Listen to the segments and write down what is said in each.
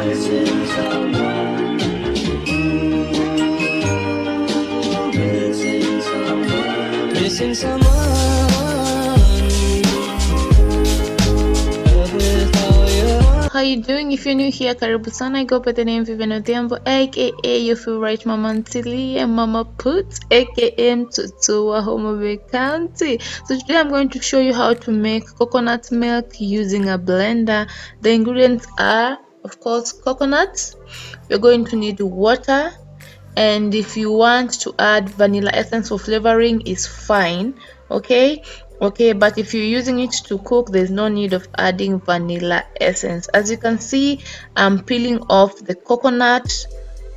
Missing someone. Missing someone. Missing someone. How you doing? If you're new here, karibu sana. I go by the name Vivian Odhiambo, aka your favorite mama Ntili and Mama Put, aka Mtutu wa Homa Bay County. So today I'm going to show you how to make coconut milk using a blender. The ingredients are, of course, coconut. You're going to need water, and if you want to add vanilla essence for flavoring is fine. Okay, but if you're using it to cook, there's no need of adding vanilla essence. As you can see, I'm peeling off the coconut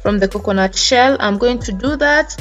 from the coconut shell. I'm going to do that.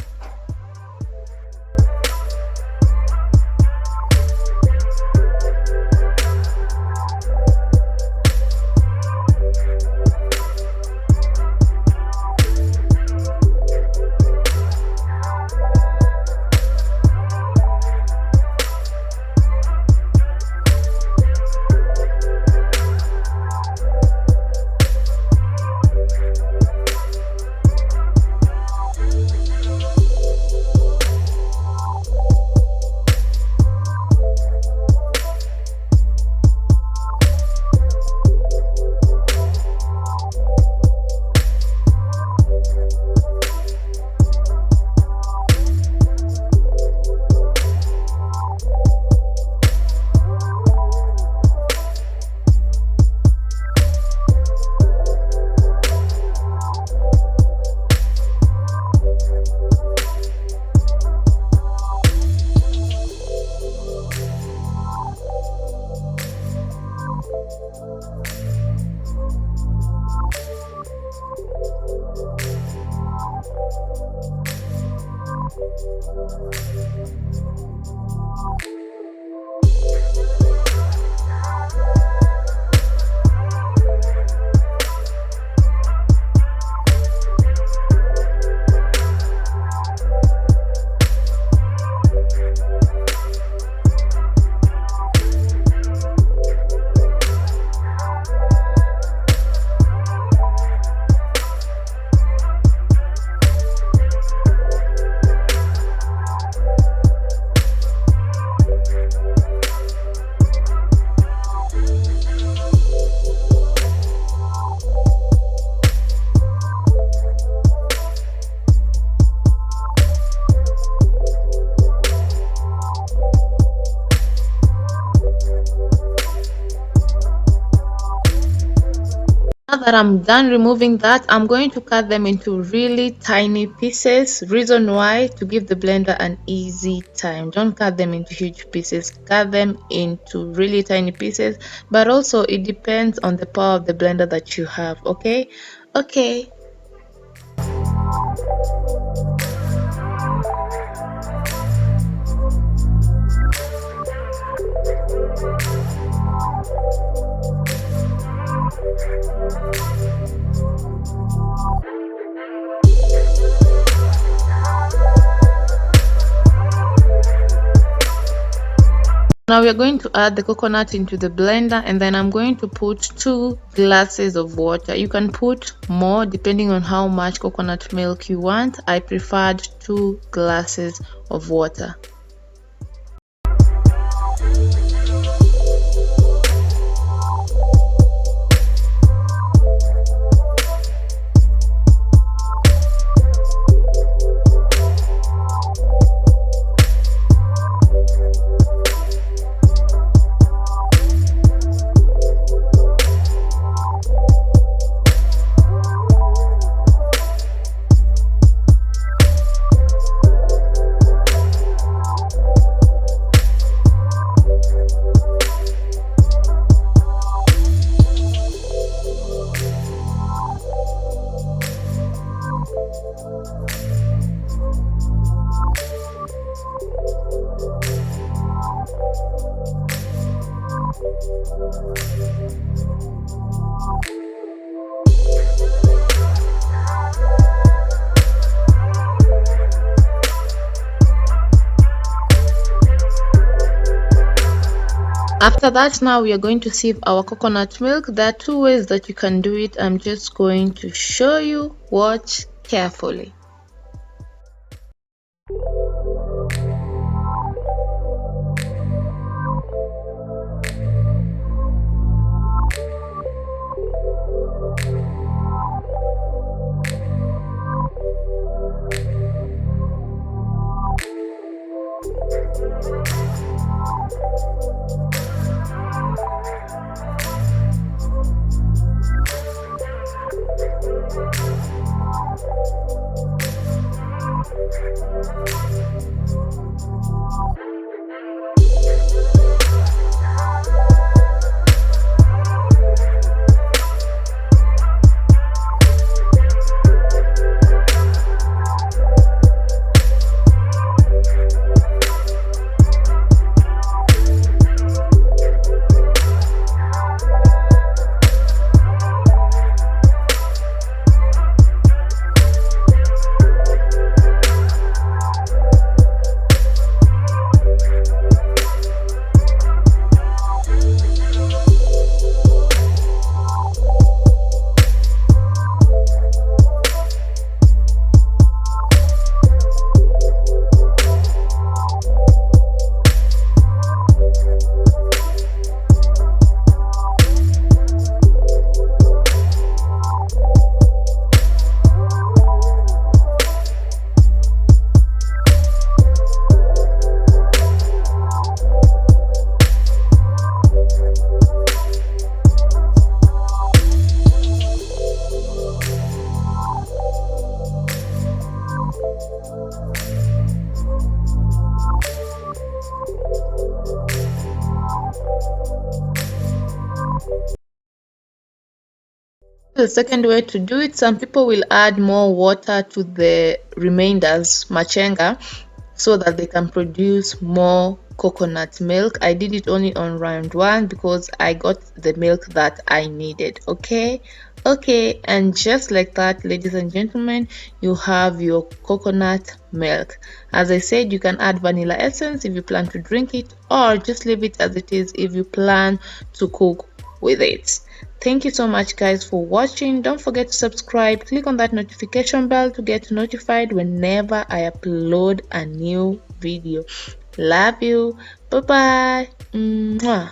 Now that I'm done removing that, I'm going to cut them into really tiny pieces. Reason why: to give the blender an easy time. Don't cut them into huge pieces, cut them into really tiny pieces. But also it depends on the power of the blender that you have. Okay. Now we are going to add the coconut into the blender, and then I'm going to put 2 glasses of water. You can put more depending on how much coconut milk you want. I preferred 2 glasses of water. After that, now we are going to sieve our coconut milk. There are two ways that you can do it. I'm just going to show you. Watch carefully. The second way to do it, some people will add more water to the remainders, machenga, so that they can produce more coconut milk. I did it only on round one because I got the milk that I needed. Okay, and just like that, ladies and gentlemen, you have your coconut milk. As I said, you can add vanilla essence if you plan to drink it, or just leave it as it is if you plan to cook with it. Thank you so much, guys, for watching. Don't forget to subscribe. Click on that notification bell to get notified whenever I upload a new video. Love you. Bye bye. Mwah.